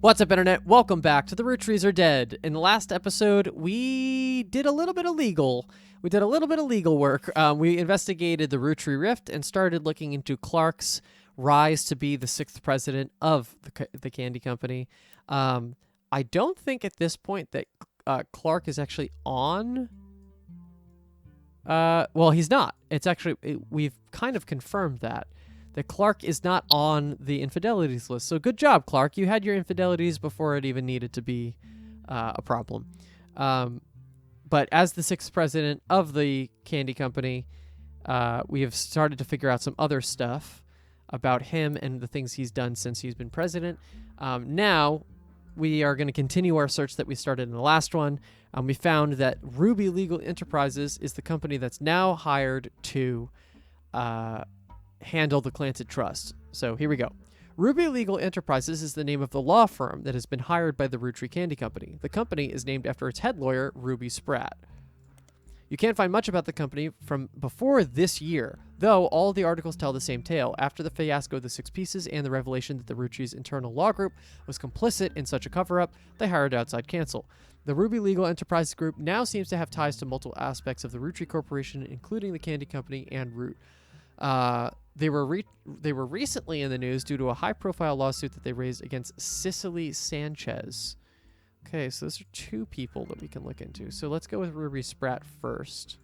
What's up, Internet? Welcome back to the Roottrees Are Dead. In the last episode, we did a little bit of legal. We did a little bit of legal work. We investigated the Rootree Rift and started looking into Clark's rise to be the sixth president of the candy company. I don't think at this point that Clark is actually on. Well, he's not. It's actually we've kind of confirmed that Clark is not on the infidelities list. So good job, Clark. You had your infidelities before it even needed to be a problem. But as the sixth president of the candy company, we have started to figure out some other stuff about him and the things he's done since he's been president. Now, we are going to continue our search that we started in the last one. We found that Ruby Legal Enterprises is the company that's now hired to handle the Clanted Trust. So here we go. Ruby Legal Enterprises is the name of the law firm that has been hired by the Rootree Candy Company. The company is named after its head lawyer, Ruby Sprat. You can't find much about the company from before this year, though all the articles tell the same tale. After the fiasco of the Six Pieces and the revelation that the Rootree's internal law group was complicit in such a cover-up, they hired outside counsel. The Ruby Legal Enterprise Group now seems to have ties to multiple aspects of the Rootree Corporation, including the Candy Company and Root. They were recently in the news due to a high-profile lawsuit that they raised against Sicily Sanchez. Okay, so those are two people that we can look into. So let's go with Ruby Sprat first.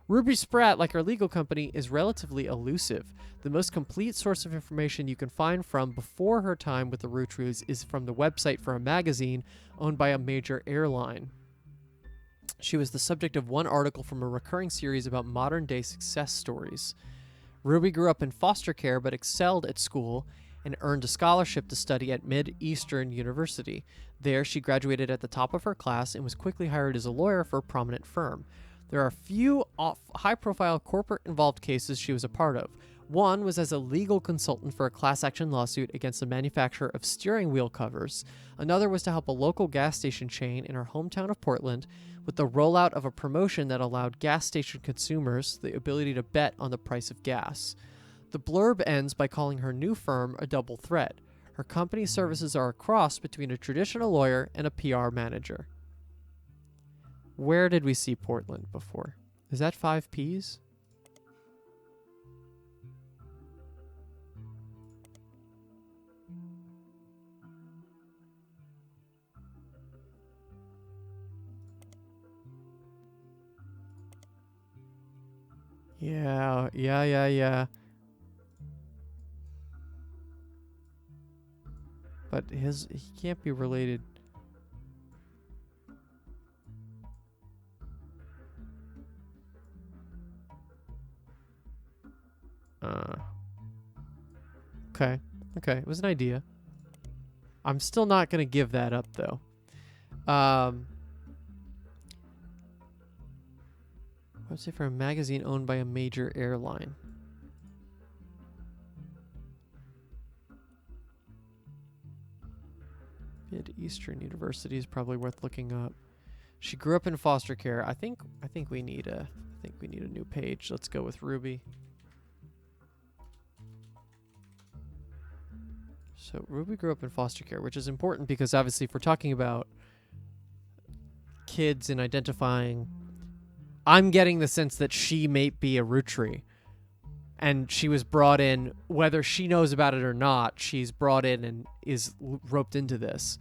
Ruby Sprat, like our legal company, is relatively elusive. The most complete source of information you can find from before her time with the Rootrees is from the website for a magazine owned by a major airline. She was the subject of one article from a recurring series about modern-day success stories. Ruby grew up in foster care but excelled at school and earned a scholarship to study at MidEastern University. There, she graduated at the top of her class and was quickly hired as a lawyer for a prominent firm. There are a few high-profile corporate-involved cases she was a part of. One was as a legal consultant for a class-action lawsuit against the manufacturer of steering wheel covers. Another was to help a local gas station chain in her hometown of Portland with the rollout of a promotion that allowed gas station consumers the ability to bet on the price of gas. The blurb ends by calling her new firm a double threat. Her company's services are a cross between a traditional lawyer and a PR manager. Where did we see Portland before? Is that 5Ps? Yeah. But he can't be related. Okay. It was an idea. I'm still not gonna give that up though. Let's say for a magazine owned by a major airline. MidEastern University is probably worth looking up. She grew up in foster care. I think we need a new page. Let's go with Ruby. So Ruby grew up in foster care, which is important because obviously if we're talking about kids and identifying, I'm getting the sense that she may be a Rootree. And she was brought in, whether she knows about it or not, she's brought in and is roped into this.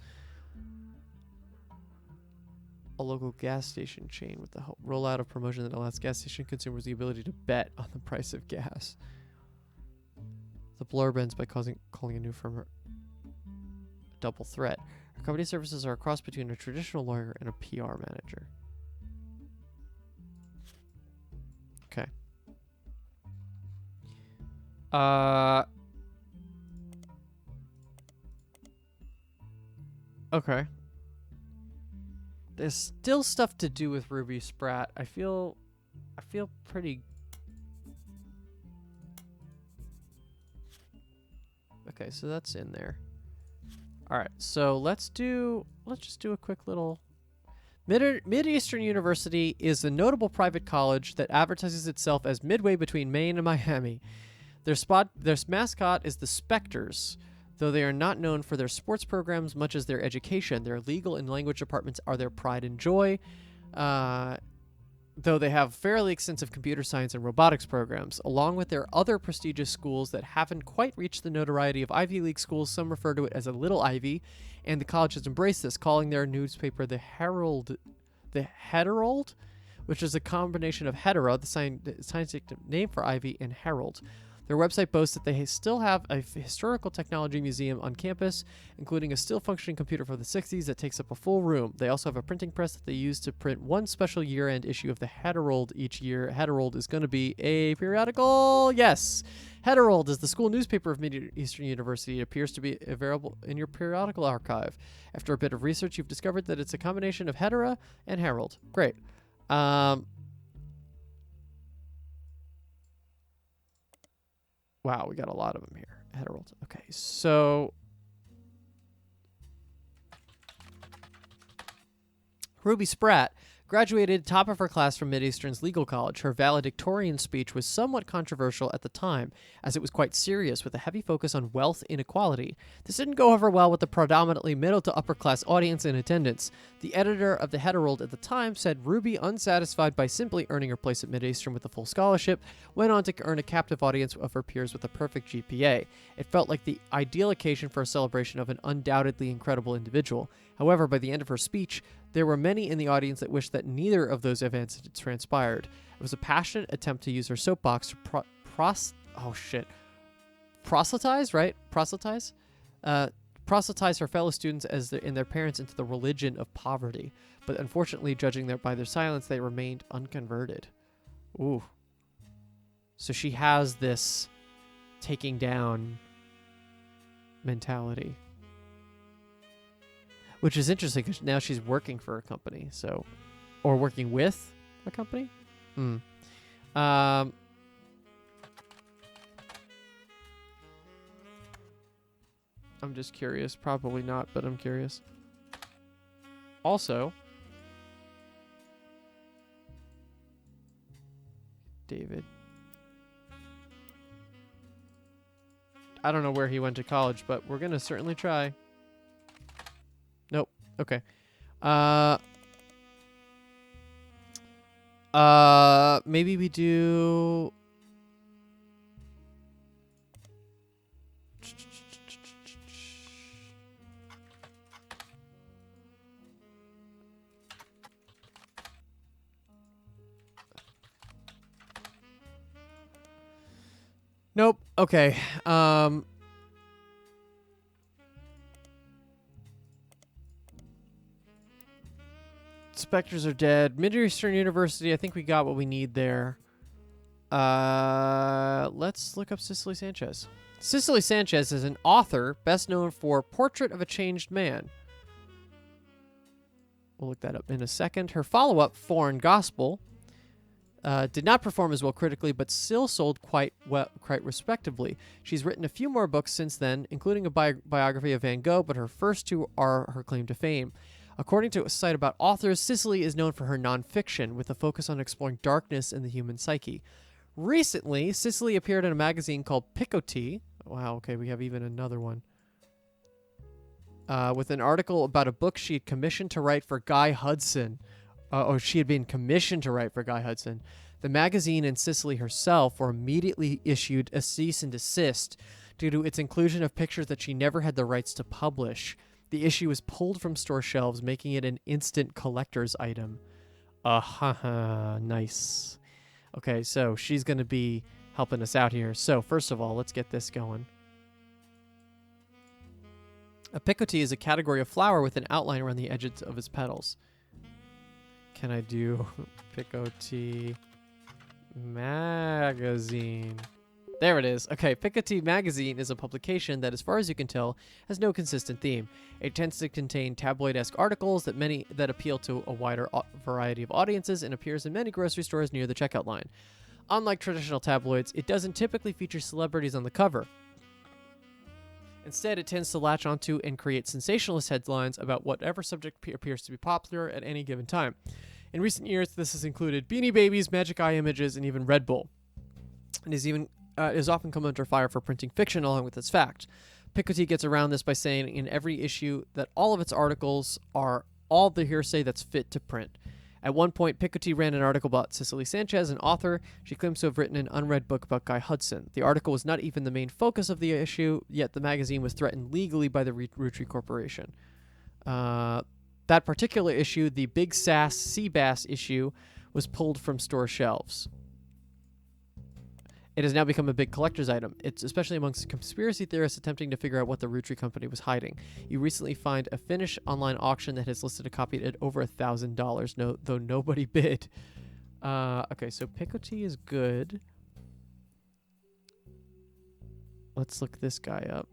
A local gas station chain with the rollout of promotion that allows gas station consumers the ability to bet on the price of gas. The blurb ends by calling a new firm a double threat. Her company services are a cross between a traditional lawyer and a PR manager. Okay. Okay. There's still stuff to do with Ruby Sprat. I feel pretty. Okay, so that's in there. All right, so let's just do a quick little. MidEastern University is a notable private college that advertises itself as midway between Maine and Miami. Their mascot is the Spectres. Though they are not known for their sports programs much as their education, their legal and language departments are their pride and joy. Though they have fairly extensive computer science and robotics programs, along with their other prestigious schools that haven't quite reached the notoriety of Ivy League schools. Some refer to it as a Little Ivy, and the college has embraced this, calling their newspaper the Herald, which is a combination of hetera, the scientific name for Ivy, and Herald. Their website boasts that they still have a historical technology museum on campus, including a still functioning computer from the 60s that takes up a full room. They also have a printing press that they use to print one special year-end issue of the Herald each year. Herald is going to be a periodical. Yes. Herald is the school newspaper of MidEastern University. It appears to be available in your periodical archive. After a bit of research, you've discovered that it's a combination of hetera and Herald. Great. Wow, we got a lot of them here. Herald. Okay, so Ruby Sprat graduated top of her class from MidEastern's legal college. Her valedictorian speech was somewhat controversial at the time, as it was quite serious, with a heavy focus on wealth inequality. This didn't go over well with the predominantly middle to upper class audience in attendance. The editor of the Herald at the time said Ruby, unsatisfied by simply earning her place at MidEastern with a full scholarship, went on to earn a captive audience of her peers with a perfect GPA. It felt like the ideal occasion for a celebration of an undoubtedly incredible individual. However, by the end of her speech, there were many in the audience that wished that neither of those events had transpired. It was a passionate attempt to use her soapbox to proselytize her fellow students and their parents into the religion of poverty. But unfortunately, judging by their silence, they remained unconverted. Ooh. So she has this taking down mentality. Which is interesting because now she's working for a company, or working with a company. I'm just curious. Probably not, but I'm curious. Also, David. I don't know where he went to college, but we're gonna certainly try. Nope. Okay. Maybe we do. Nope. Okay. Spectres are dead. MidEastern University, I think we got what we need there. Let's look up Sicily Sanchez. Sicily Sanchez is an author best known for Portrait of a Changed Man. We'll look that up in a second. Her follow-up, Foreign Gospel, did not perform as well critically, but still sold quite respectably. She's written a few more books since then, including a biography of Van Gogh, but her first two are her claim to fame. According to a site about authors, Sicily is known for her nonfiction, with a focus on exploring darkness in the human psyche. Recently, Sicily appeared in a magazine called Picot. Wow, okay, we have even another one. With an article about a book she had commissioned to write for Guy Hudson. She had been commissioned to write for Guy Hudson. The magazine and Sicily herself were immediately issued a cease and desist due to its inclusion of pictures that she never had the rights to publish. The issue was pulled from store shelves, making it an instant collector's item. Nice. Okay, so she's going to be helping us out here. So, first of all, let's get this going. A Picot is a category of flower with an outline around the edges of its petals. Can I do Picot magazine? There it is. Okay, Picot magazine is a publication that, as far as you can tell, has no consistent theme. It tends to contain tabloid-esque articles that appeal to a wider variety of audiences and appears in many grocery stores near the checkout line. Unlike traditional tabloids, it doesn't typically feature celebrities on the cover. Instead, it tends to latch onto and create sensationalist headlines about whatever subject appears to be popular at any given time. In recent years, this has included Beanie Babies, Magic Eye images, and even Red Bull. It is often come under fire for printing fiction along with its fact. Picot gets around this by saying in every issue that all of its articles are all the hearsay that's fit to print. At one point, Picot ran an article about Sicily Sanchez, an author. She claims to have written an unread book about Guy Hudson. The article was not even the main focus of the issue, yet the magazine was threatened legally by the Roottrees Corporation. That particular issue, the Big Sass Sea Bass issue, was pulled from store shelves. It has now become a big collector's item. It's especially amongst conspiracy theorists attempting to figure out what the Roottrees company was hiding. You recently find a Finnish online auction that has listed a copy at over $1,000, though nobody bid. Okay, so Picot is good. Let's look this guy up.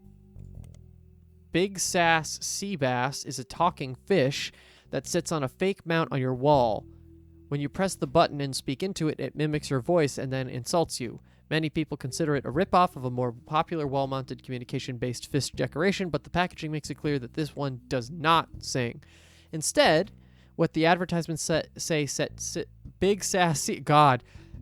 Big Sass Sea Bass is a talking fish that sits on a fake mount on your wall. When you press the button and speak into it, it mimics your voice and then insults you. Many people consider it a ripoff of a more popular wall-mounted communication-based fish decoration, but the packaging makes it clear that this one does not sing. Instead, what the advertisements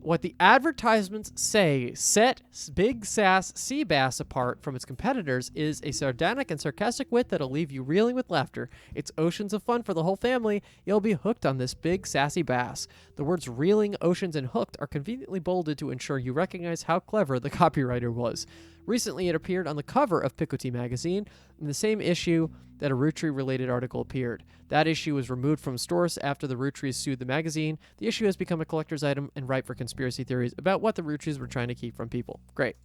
what the advertisements say set Big Sass Sea Bass apart from its competitors is a sardonic and sarcastic wit that'll leave you reeling with laughter. It's oceans of fun for the whole family. You'll be hooked on this big sassy bass. The words reeling, oceans, and hooked are conveniently bolded to ensure you recognize how clever the copywriter was. Recently, it appeared on the cover of Picot magazine in the same issue that a Roottrees-related article appeared. That issue was removed from stores after the Roottrees sued the magazine. The issue has become a collector's item and ripe for conspiracy theories about what the Roottrees were trying to keep from people. Great.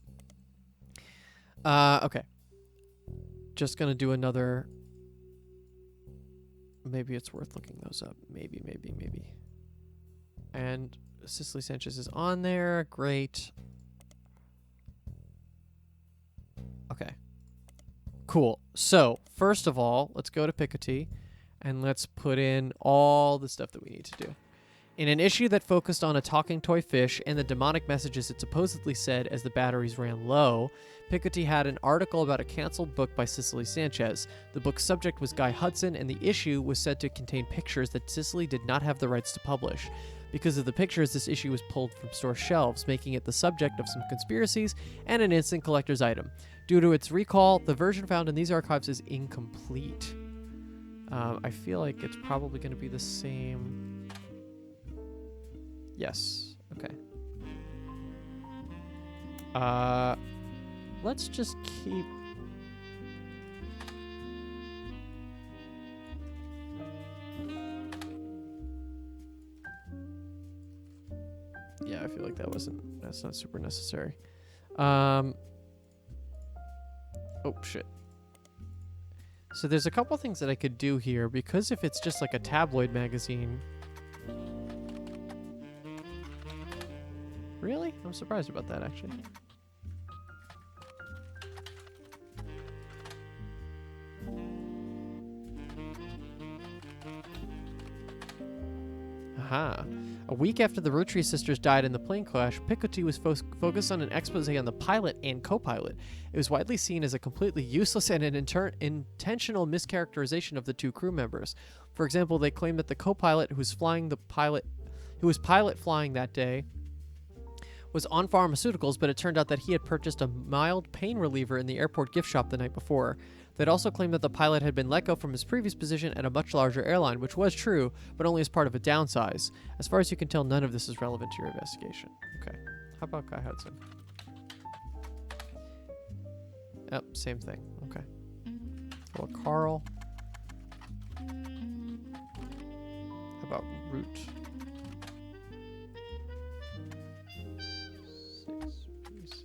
Okay. Just gonna do another... Maybe it's worth looking those up. Maybe. And Sicily Sanchez is on there. Great. Okay. Cool. So, first of all, let's go to Picot and let's put in all the stuff that we need to do. In an issue that focused on a talking toy fish and the demonic messages it supposedly said as the batteries ran low, Picot had an article about a canceled book by Sicily Sanchez. The book's subject was Guy Hudson, and the issue was said to contain pictures that Sicily did not have the rights to publish. Because of the pictures, this issue was pulled from store shelves, making it the subject of some conspiracies and an instant collector's item. Due to its recall, the version found in these archives is incomplete. I feel like it's probably going to be the same. Yes. Okay. Let's just keep... Yeah, I feel like that's not super necessary. Oh, shit. So there's a couple things that I could do here, because if it's just like a tabloid magazine... Really? I'm surprised about that, actually. Aha. A week after the Roottrees sisters died in the plane crash, Picot was focused on an expose on the pilot and co-pilot. It was widely seen as a completely useless and an intentional mischaracterization of the two crew members. For example, they claimed that the co-pilot who was pilot flying that day was on pharmaceuticals, but it turned out that he had purchased a mild pain reliever in the airport gift shop the night before. They'd also claimed that the pilot had been let go from his previous position at a much larger airline, which was true, but only as part of a downsize. As far as you can tell, none of this is relevant to your investigation. Okay. How about Guy Hudson? Yep, same thing. Okay. Well, Carl. How about Root? 6 pieces.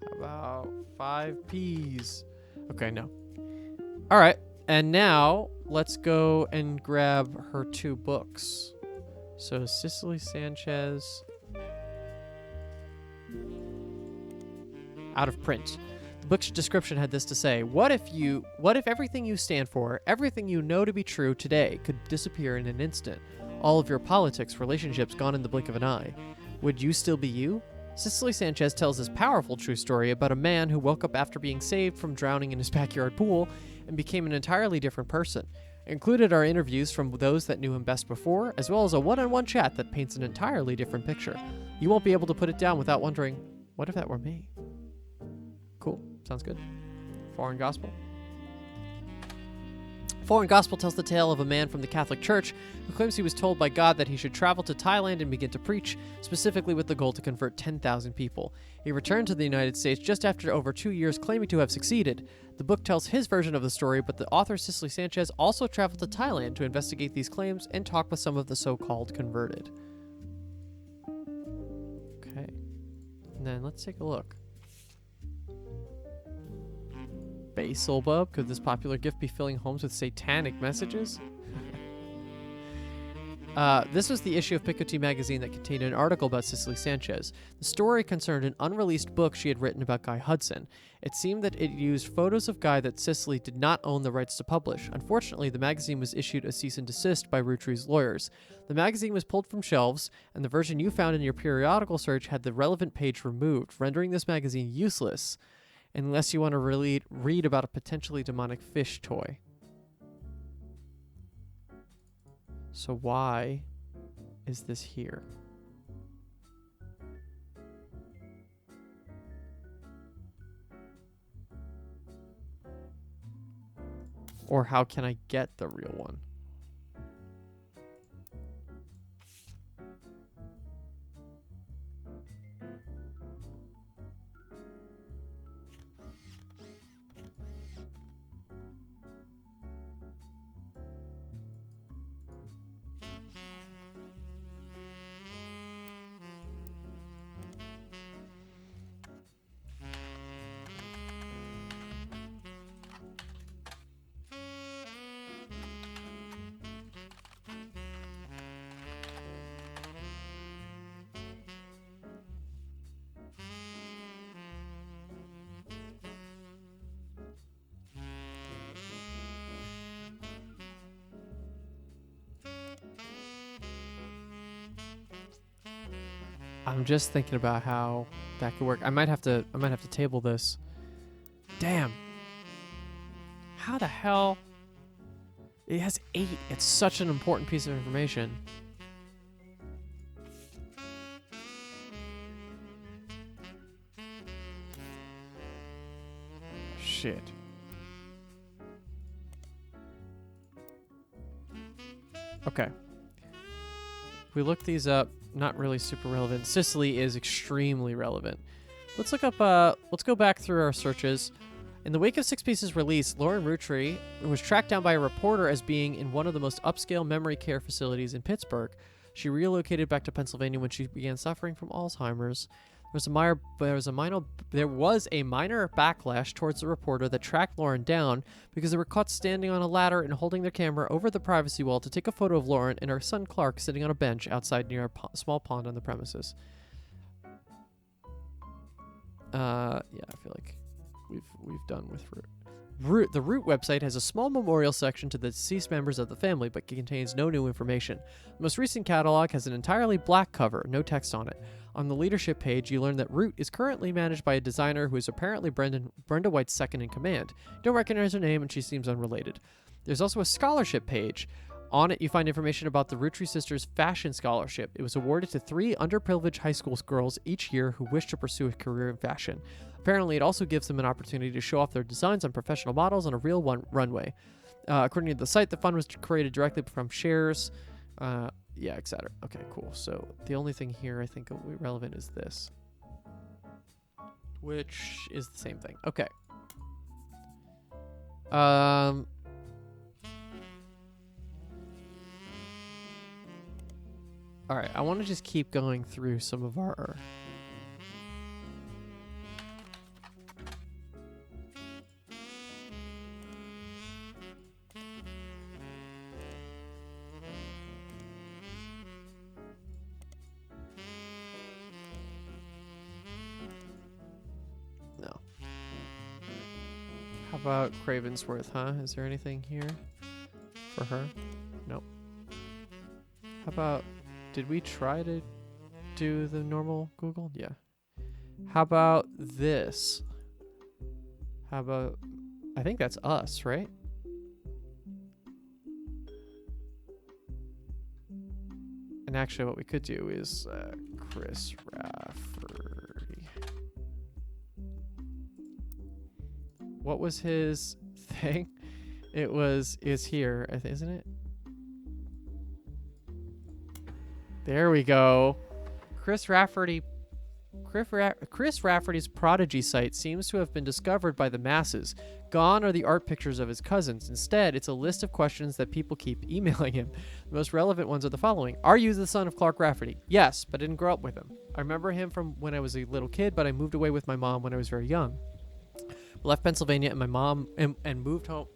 How about 5 P's? Okay, no. All right, and now let's go and grab her 2 books. So Sicily Sanchez, out of print. The book's description had this to say: What if everything you stand for, everything you know to be true today, could disappear in an instant? All of your politics, relationships gone in the blink of an eye. Would you still be you? Sicily Sanchez tells this powerful true story about a man who woke up after being saved from drowning in his backyard pool and became an entirely different person. Included are interviews from those that knew him best before, as well as a one-on-one chat that paints an entirely different picture. You won't be able to put it down without wondering, what if that were me? Cool. Sounds good. Foreign Gospel. Foreign Gospel tells the tale of a man from the Catholic Church who claims he was told by God that he should travel to Thailand and begin to preach, specifically with the goal to convert 10,000 people. He returned to the United States just after over 2 years, claiming to have succeeded. The book tells his version of the story, but the author Sicily Sanchez also traveled to Thailand to investigate these claims and talk with some of the so-called converted. Okay. And then let's take a look. Basilbub, could this popular gift be filling homes with satanic messages? This was the issue of Picot magazine that contained an article about Sicily Sanchez. The story concerned an unreleased book she had written about Guy Hudson. It seemed that it used photos of Guy that Sicily did not own the rights to publish. Unfortunately, the magazine was issued a cease and desist by Roottrees lawyers. The magazine was pulled from shelves, and the version you found in your periodical search had the relevant page removed, rendering this magazine useless. Unless you want to really read about a potentially demonic fish toy. So why is this here? Or how can I get the real one? I'm just thinking about how that could work. I might have to table this. Damn. How the hell? It has 8. It's such an important piece of information. Shit. Okay. We look these up. Not really super relevant. Sicily is extremely relevant. Let's look up, let's go back through our searches. In the wake of Six Pieces' release, Lauren Roottry was tracked down by a reporter as being in one of the most upscale memory care facilities in Pittsburgh. She relocated back to Pennsylvania when she began suffering from Alzheimer's. There was a minor backlash towards the reporter that tracked Lauren down because they were caught standing on a ladder and holding their camera over the privacy wall to take a photo of Lauren and her son Clark sitting on a bench outside near a small pond on the premises. Yeah, I feel like we've done with Root. The Root website has a small memorial section to the deceased members of the family, but contains no new information. The most recent catalog has an entirely black cover, no text on it. On the leadership page, you learn that Root is currently managed by a designer who is apparently Brenda White's second in command. You don't recognize her name, and she seems unrelated. There's also a scholarship page. On it, you find information about the Roottry sisters' fashion scholarship. It was awarded to 3 underprivileged high school girls each year who wish to pursue a career in fashion. Apparently, it also gives them an opportunity to show off their designs on professional models on a real runway. According to the site, the fund was created directly from shares, etc. Okay, cool. So the only thing here I think will be relevant is this, which is the same thing. Okay. All right, I want to just keep going through some of our... No. How about Cravensworth, huh? Is there anything here for her? Nope. How about... Did we try to do the normal Google? Yeah. How about this? How about... I think that's us, right? And actually what we could do is Chris Rafferty. what was his thing? Is here, isn't it? There we go. Chris Rafferty's Prodigy site seems to have been discovered by the masses. Gone are the art pictures of his cousins. Instead, it's a list of questions that people keep emailing him. The most relevant ones are the following. Are you the son of Clark Rafferty? Yes, but I didn't grow up with him. I remember him from when I was a little kid, but I moved away with my mom when I was very young. Left Pennsylvania and my mom and moved home.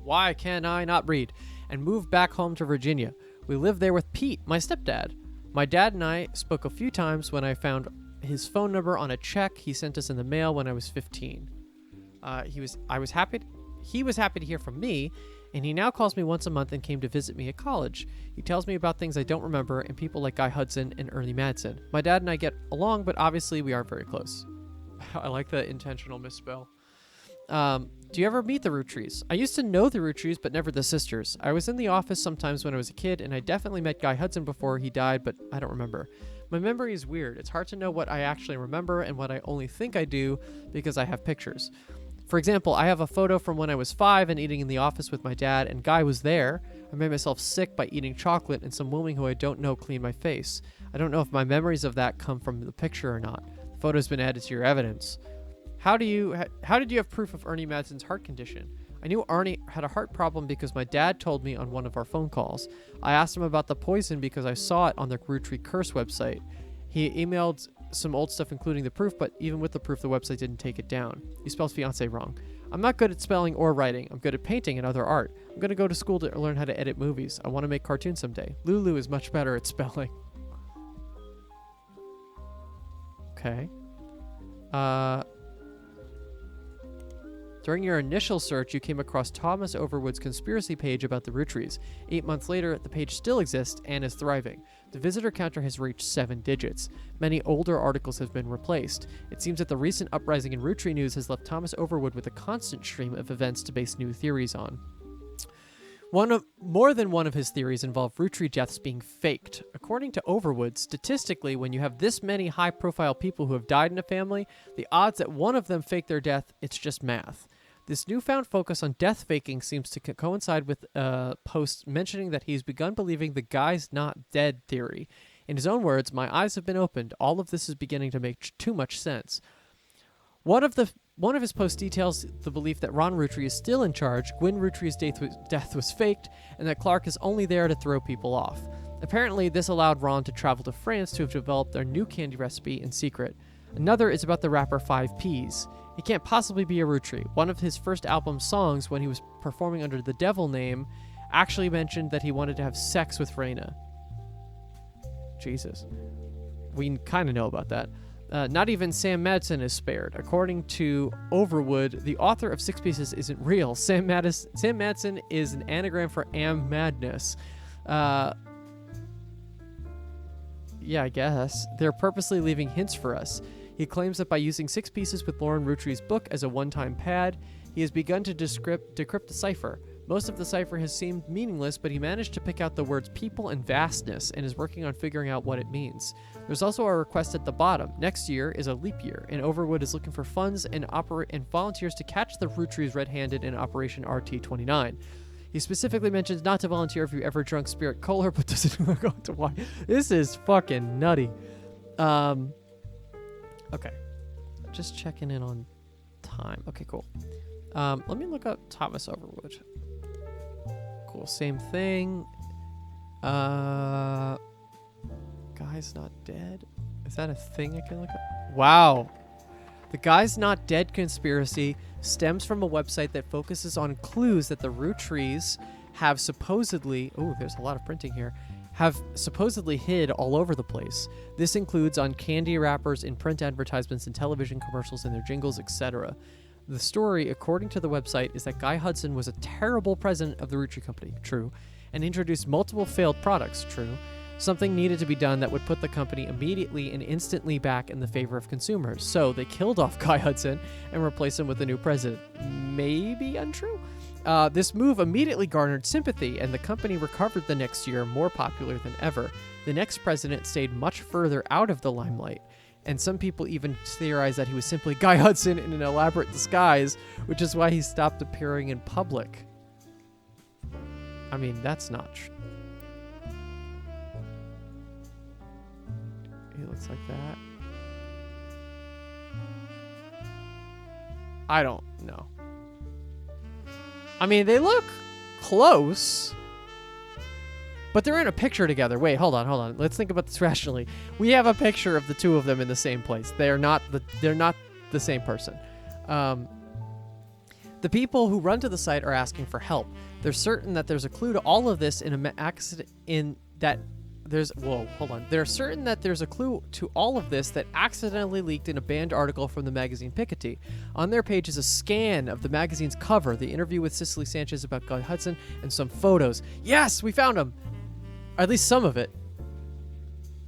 Why can I not read? And moved back home to Virginia. We lived there with Pete, my stepdad. My dad and I spoke a few times when I found his phone number on a check he sent us in the mail when I was 15. He was happy to hear from me, and he now calls me once a month and came to visit me at college. He tells me about things I don't remember and people like Guy Hudson and Ernie Madsen. My dad and I get along, but obviously we aren't very close. I like the intentional misspell. Do you ever meet the Roottrees? I used to know the Roottrees, but never the sisters. I was in the office sometimes when I was a kid, and I definitely met Guy Hudson before he died, but I don't remember. My memory is weird. It's hard to know what I actually remember and what I only think I do because I have pictures. For example, I have a photo from when I was 5 and eating in the office with my dad, and Guy was there. I made myself sick by eating chocolate, and some woman who I don't know cleaned my face. I don't know if my memories of that come from the picture or not. The photo's been added to your evidence. How did you have proof of Ernie Madsen's heart condition? I knew Arnie had a heart problem because my dad told me on one of our phone calls. I asked him about the poison because I saw it on the Roottrees Curse website. He emailed some old stuff including the proof, but even with the proof, the website didn't take it down. He spells fiancé wrong. I'm not good at spelling or writing. I'm good at painting and other art. I'm going to go to school to learn how to edit movies. I want to make cartoons someday. Lulu is much better at spelling. Okay. During your initial search, you came across Thomas Overwood's conspiracy page about the Roottrees. 8 months later, the page still exists and is thriving. The visitor counter has reached 7 digits. Many older articles have been replaced. It seems that the recent uprising in Roottree news has left Thomas Overwood with a constant stream of events to base new theories on. More than one of his theories involve Rootree deaths being faked. According to Overwood, statistically, when you have this many high-profile people who have died in a family, the odds that one of them faked their death, it's just math. This newfound focus on death faking seems to coincide with a post mentioning that he's begun believing the guy's not dead theory. In his own words, my eyes have been opened. All of this is beginning to make too much sense. One of his posts details the belief that Ron Rootree is still in charge, Gwyn Rootree's death was faked, and that Clark is only there to throw people off. Apparently, this allowed Ron to travel to France to have developed their new candy recipe in secret. Another is about the rapper 5Ps. He can't possibly be a Rootree. One of his first album songs, when he was performing under the Devil name, actually mentioned that he wanted to have sex with Raina. Jesus. We kind of know about that. Not even Sam Madsen is spared. According to Overwood, the author of Six Pieces isn't real. Sam Madsen is an anagram for Am Madness. Yeah, I guess. They're purposely leaving hints for us. He claims that by using 6 pieces with Lauren Rootree's book as a one-time pad, he has begun to decrypt the cipher. Most of the cipher has seemed meaningless, but he managed to pick out the words people and vastness and is working on figuring out what it means. There's also a request at the bottom. Next year is a leap year, and Overwood is looking for funds and volunteers to catch the Rootrees red-handed in Operation RT-29. He specifically mentions not to volunteer if you ever drunk Spirit Cola, but doesn't go into why. This is fucking nutty. Okay. Just checking in on time. Okay, cool. Let me look up Thomas Overwood. Cool. Same thing. Guy's Not Dead. Is that a thing I can look up? Wow. The Guy's Not Dead conspiracy stems from a website that focuses on clues that the Rootrees have supposedly... Oh, there's a lot of printing here. Have supposedly hid all over the place. This includes on candy wrappers, in print advertisements, and television commercials, and their jingles, etc. The story, according to the website, is that Guy Hudson was a terrible president of the Rootree Company, true, and introduced multiple failed products, true. Something needed to be done that would put the company immediately and instantly back in the favor of consumers. So they killed off Guy Hudson and replaced him with a new president. Maybe untrue? This move immediately garnered sympathy, and the company recovered the next year more popular than ever. The next president stayed much further out of the limelight. And some people even theorize that he was simply Guy Hudson in an elaborate disguise, which is why he stopped appearing in public. I mean, that's not true. He looks like that. I don't know. I mean, they look close, but they're in a picture together. Wait, hold on. Let's think about this rationally. We have a picture of the two of them in the same place. They're not the same person. The people who run to the site are asking for help. They're certain that there's a clue to all of this in an accident They're certain that there's a clue to all of this that accidentally leaked in a banned article from the magazine Picot. On their page is a scan of the magazine's cover, the interview with Sicily Sanchez about Guy Hudson, and some photos. Yes, we found him! Or at least some of it.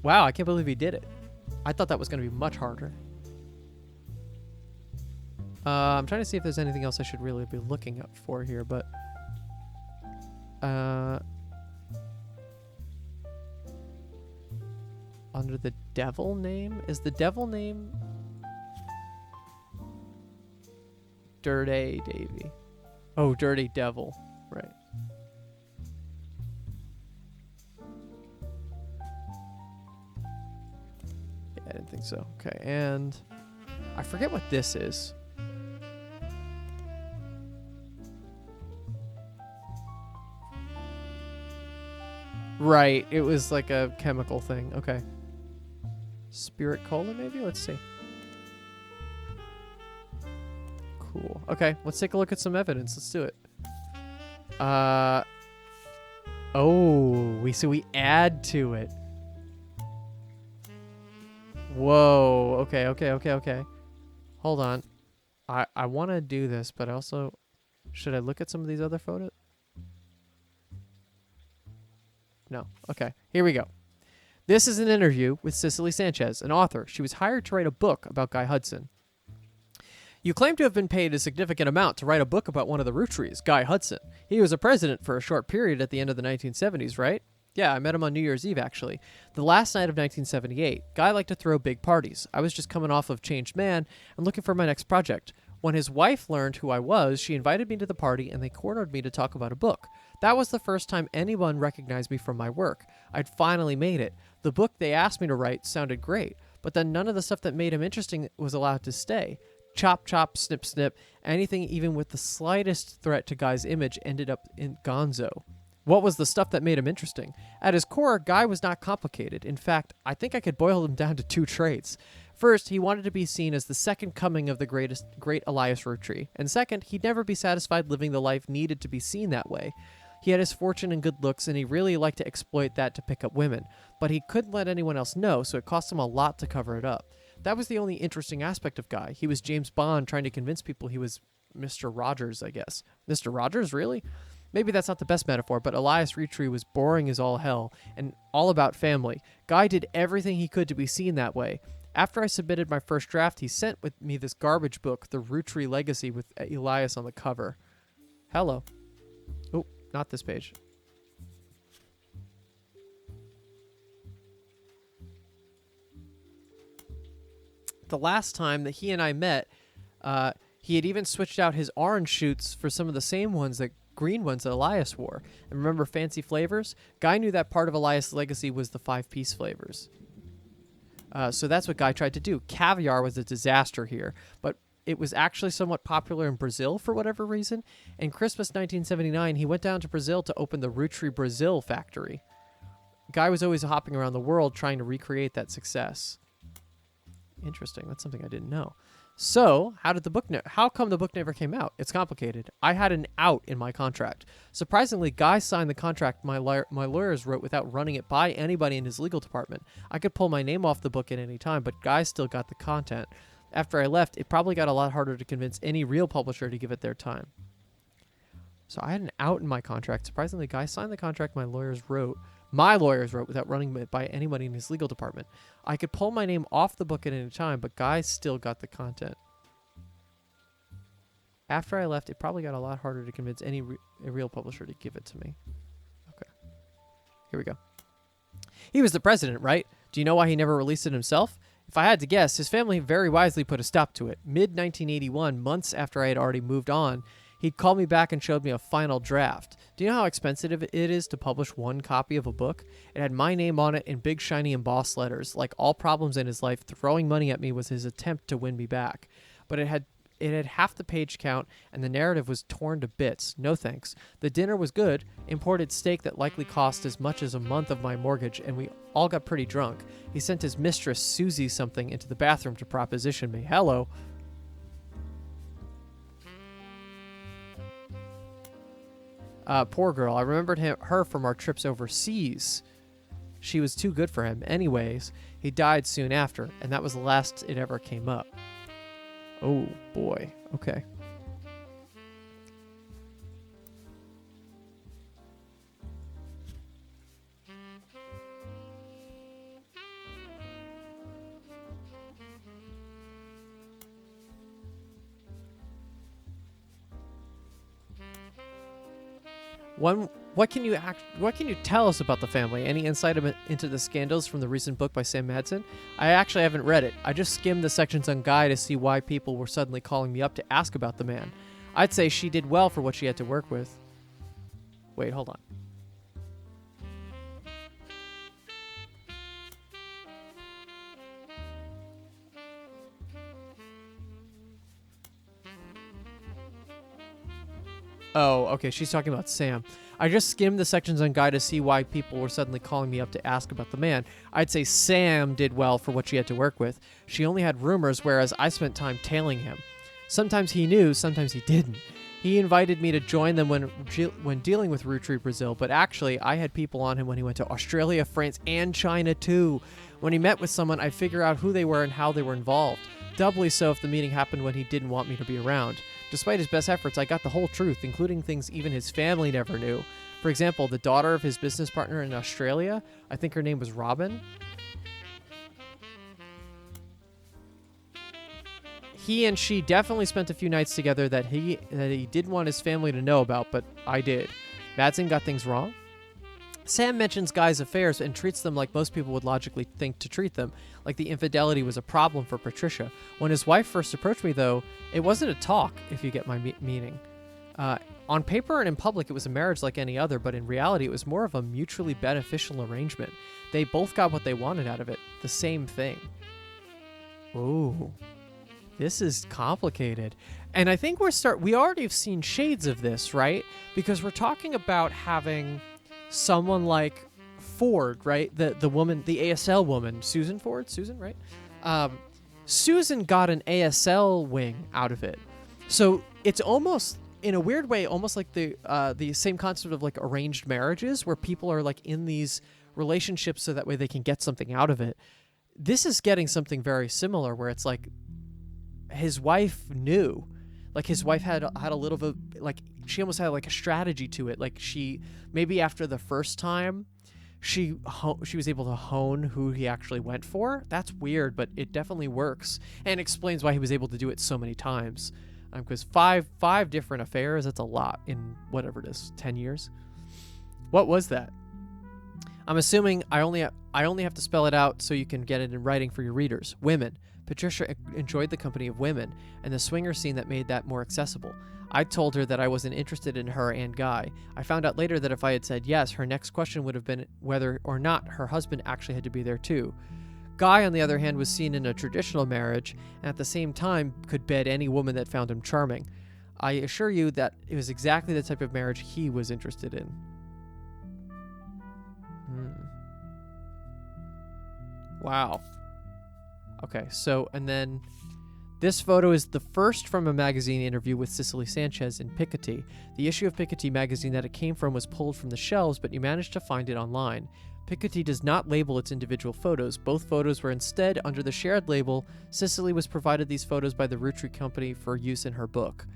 Wow, I can't believe he did it. I thought that was going to be much harder. I'm trying to see if there's anything else I should really be looking up for here, but... under the devil name? Is the devil name Dirty Davy? Oh, Dirty Devil. Right. Yeah, I didn't think so. Okay, and I forget what this is. Right, it was like a chemical thing. Okay. Spirit Cola, maybe? Let's see. Cool. Okay, let's take a look at some evidence. Let's do it. Oh, we add to it. Whoa. Okay. Hold on. I want to do this, but also, should I look at some of these other photos? No. Okay, here we go. This is an interview with Sicily Sanchez, an author. She was hired to write a book about Guy Hudson. You claim to have been paid a significant amount to write a book about one of the Roottrees, Guy Hudson. He was a president for a short period at the end of the 1970s, right? Yeah, I met him on New Year's Eve, actually. The last night of 1978. Guy liked to throw big parties. I was just coming off of Changed Man and looking for my next project. When his wife learned who I was, she invited me to the party and they cornered me to talk about a book. That was the first time anyone recognized me from my work. I'd finally made it. The book they asked me to write sounded great, but then none of the stuff that made him interesting was allowed to stay. Chop, chop, snip, snip, anything even with the slightest threat to Guy's image ended up in gonzo. What was the stuff that made him interesting? At his core, Guy was not complicated. In fact, I think I could boil him down to two traits. First, he wanted to be seen as the second coming of the great Elias Rootree. And second, he'd never be satisfied living the life needed to be seen that way. He had his fortune and good looks, and he really liked to exploit that to pick up women. But he couldn't let anyone else know, so it cost him a lot to cover it up. That was the only interesting aspect of Guy. He was James Bond trying to convince people he was Mr. Rogers, I guess. Mr. Rogers, really? Maybe that's not the best metaphor, but Elias Rootree was boring as all hell and all about family. Guy did everything he could to be seen that way. After I submitted my first draft, he sent with me this garbage book, The Rootree Legacy, with Elias on the cover. Hello. Oh, not this page. The last time that he and I met, he had even switched out his orange shoots for some of the same ones, that green ones that Elias wore. And remember fancy flavors? Guy knew that part of Elias' legacy was the 5-piece flavors. So that's what Guy tried to do. Caviar was a disaster here, but it was actually somewhat popular in Brazil for whatever reason. In Christmas 1979, he went down to Brazil to open the Rootree Brazil factory. Guy was always hopping around the world trying to recreate that success. Interesting. That's something I didn't know. So, how come the book never came out? It's complicated. I had an out in my contract. Surprisingly, Guy signed the contract my lawyers wrote without running it by anybody in his legal department. I could pull my name off the book at any time, but Guy still got the content. After I left, it probably got a lot harder to convince any real publisher to give it their time. So I had an out in my contract. Surprisingly, Guy signed the contract my lawyers wrote without running it by anybody in his legal department. I could pull my name off the book at any time, but Guy still got the content. After I left, it probably got a lot harder to convince any real publisher to give it to me. Okay. Here we go. He was the president, right? Do you know why he never released it himself? If I had to guess, his family very wisely put a stop to it. Mid-1981, months after I had already moved on, he'd called me back and showed me a final draft. Do you know how expensive it is to publish one copy of a book? It had my name on it in big shiny embossed letters. Like all problems in his life, throwing money at me was his attempt to win me back. But it had half the page count, and the narrative was torn to bits. No thanks. The dinner was good, imported steak that likely cost as much as a month of my mortgage, and we all got pretty drunk. He sent his mistress, Susie something, into the bathroom to proposition me. Hello. Poor girl. I remembered her from our trips overseas. She was too good for him. Anyways, he died soon after, and that was the last it ever came up. Oh, boy. Okay. What can you tell us about the family? Any insight into the scandals from the recent book by Sam Madsen? I actually haven't read it. I just skimmed the sections on Guy to see why people were suddenly calling me up to ask about the man. I'd say she did well for what she had to work with. Wait, hold on. Oh, okay, she's talking about Sam. I just skimmed the sections on Guy to see why people were suddenly calling me up to ask about the man. I'd say Sam did well for what she had to work with. She only had rumors, whereas I spent time tailing him. Sometimes he knew, sometimes he didn't. He invited me to join them when dealing with Roottrees Brazil, but actually, I had people on him when he went to Australia, France, and China too. When he met with someone, I'd figure out who they were and how they were involved. Doubly so if the meeting happened when he didn't want me to be around. Despite his best efforts, I got the whole truth, including things even his family never knew. For example, the daughter of his business partner in Australia, I think her name was Robin. He and she definitely spent a few nights together that he didn't want his family to know about, but I did. Madsen got things wrong? Sam mentions Guy's affairs and treats them like most people would logically think to treat them, like the infidelity was a problem for Patricia. When his wife first approached me, though, it wasn't a talk, if you get my meaning. On paper and in public, it was a marriage like any other, but in reality, it was more of a mutually beneficial arrangement. They both got what they wanted out of it, the same thing. Ooh, this is complicated. And I think we already have seen shades of this, right? Because we're talking about having someone like Ford, right? The woman, the ASL woman, Susan Ford, right? Susan got an ASL wing out of it. So it's almost, in a weird way, almost like the same concept of like arranged marriages, where people are like in these relationships so that way they can get something out of it. This is getting something very similar, where it's like his wife knew, like his wife had a little bit, like she almost had like a strategy to it. Like she, maybe after the first time, she was able to hone who he actually went for. That's weird, but it definitely works and explains why he was able to do it so many times. Because five different affairs, that's a lot in whatever it is, 10 years. What was that? I'm assuming I only have to spell it out so you can get it in writing for your readers. Women. Patricia enjoyed the company of women and the swinger scene that made that more accessible. I told her that I wasn't interested in her and Guy. I found out later that if I had said yes, her next question would have been whether or not her husband actually had to be there too. Guy, on the other hand, was seen in a traditional marriage and at the same time could bed any woman that found him charming. I assure you that it was exactly the type of marriage he was interested in. Wow. Okay, so, and then this photo is the first from a magazine interview with Sicily Sanchez in Picot. The issue of Picot magazine that it came from was pulled from the shelves, but you managed to find it online. Picot does not label its individual photos. Both photos were instead under the shared label. Sicily was provided these photos by the Roottrees Company for use in her book.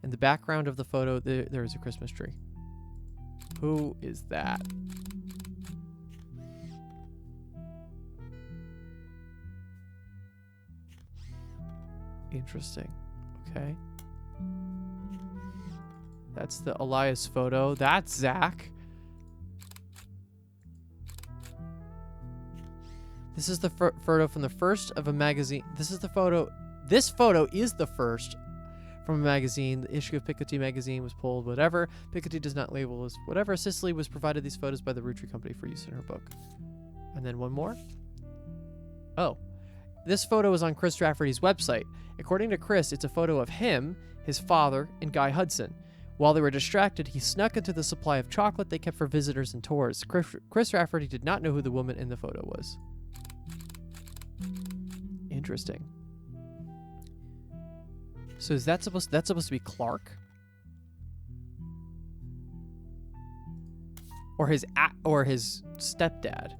In the background of the photo, there is a Christmas tree. Who is that? Interesting. Okay. That's the Elias photo. That's Zach. This is the photo from the first of a magazine. This is the photo. This photo is the first from a magazine. The issue of Picot magazine was pulled, whatever. Picot does not label as whatever. Sicily was provided these photos by the Roottrees Company for use in her book. And then one more. Oh. This photo is on Chris Rafferty's website. According to Chris, it's a photo of him, his father, and Guy Hudson. While they were distracted, he snuck into the supply of chocolate they kept for visitors and tours. Chris Rafferty did not know who the woman in the photo was. Interesting. So is that's supposed to be Clark? Or his stepdad?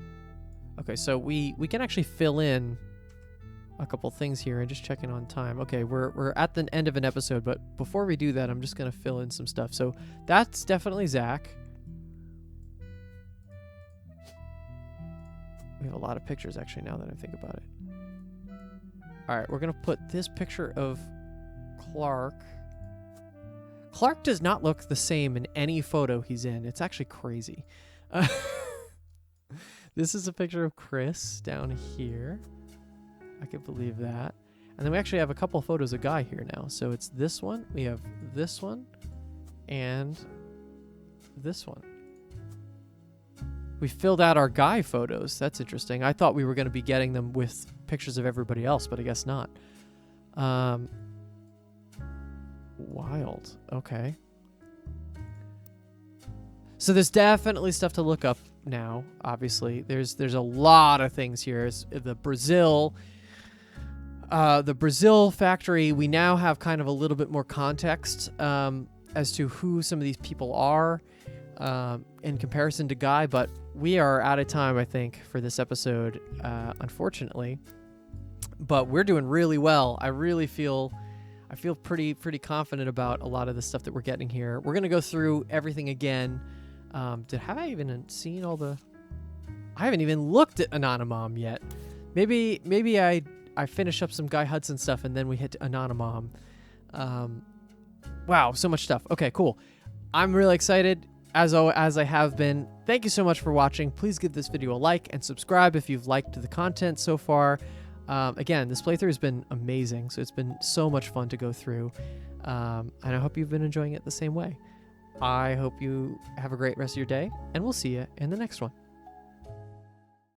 Okay, so we can actually fill in a couple things here and just checking on time. Okay, we're at the end of an episode, but before we do that, I'm just gonna fill in some stuff. So that's definitely Zach. We have a lot of pictures actually now that I think about it. All right, we're gonna put this picture of Clark. Clark does not look the same in any photo he's in. It's actually crazy. This is a picture of Chris down here. I can believe that. And then we actually have a couple photos of Guy here now. So it's this one, we have this one, and this one. We filled out our Guy photos. That's interesting. I thought we were going to be getting them with pictures of everybody else, but I guess not. Wild. Okay. So there's definitely stuff to look up now, obviously. There's a lot of things here. It's the Brazil factory, we now have kind of a little bit more context as to who some of these people are in comparison to Guy, but we are out of time, I think, for this episode, unfortunately. But we're doing really well. I feel pretty confident about a lot of the stuff that we're getting here. We're going to go through everything again. Have I even seen all the... I haven't even looked at Anonymom yet. Maybe I finish up some Guy Hudson stuff and then we hit Anonymom. Wow, so much stuff. Okay, cool. I'm really excited, as I have been. Thank you so much for watching. Please give this video a like and subscribe if you've liked the content so far. Again, this playthrough has been amazing, so it's been so much fun to go through. And I hope you've been enjoying it the same way. I hope you have a great rest of your day, and we'll see you in the next one.